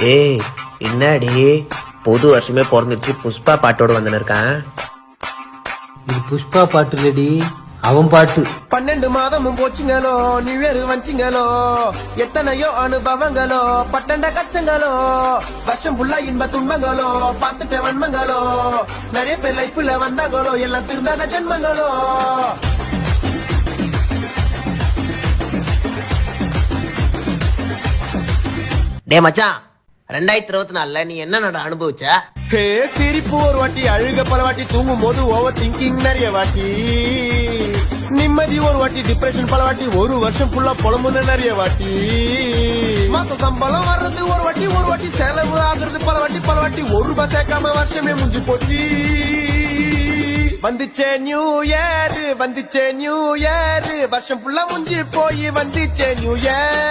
ஏய் என்னடி புது வருஷமே பிறந்துச்சு புஷ்பா பாட்டோட வந்து இருக்கான். இது புஷ்பா பாட்டு இல்லடி, அவன் பாட்டு. 12 மாதமும் போச்சுங்களோ, நியூ இயர் வச்சுங்களோ, எத்தனையோ அனுபவங்களோ, பட்டண்ட கஷ்டங்களோ, வருஷம் ஃபுல்லா இன்ப துன்பங்களோ, பார்த்துட்ட வன்மங்களோ, நிறைய பேர் லைஃப்ல வந்தாங்களோ, எல்லாம் திருந்தாத ஜென்மங்களோ. டே மச்சான், 2024 நீ என்ன அனுபவிச்ச? ஹே சிரிப்பு ஒரு வாட்டி, அழுக பல வாட்டி, தூங்கும் போது ஓவர் திங்கிங் நிறைய வாட்டி, நிம்மதி ஒரு வாட்டி, டிப்ரெஷன் பல வாட்டி, ஒரு வருஷம் ஃபுல்லா புலம்புன நிறைய வாட்டி, மாச சம்பளம் வர்றது ஒரு வாட்டி, ஒரு வாட்டி செலவு ஆகுறது பல வாட்டி, பல வாட்டி, ஒரு ரூபாய் சேர்க்காம வருஷமே முடிஞ்சு போச்சு. வந்துச்சே நியூ இயர், வந்துச்சே நியூ இயர், வருஷம் ஃபுல்லா முடிஞ்சு போய் வந்துச்சே நியூ இயர்.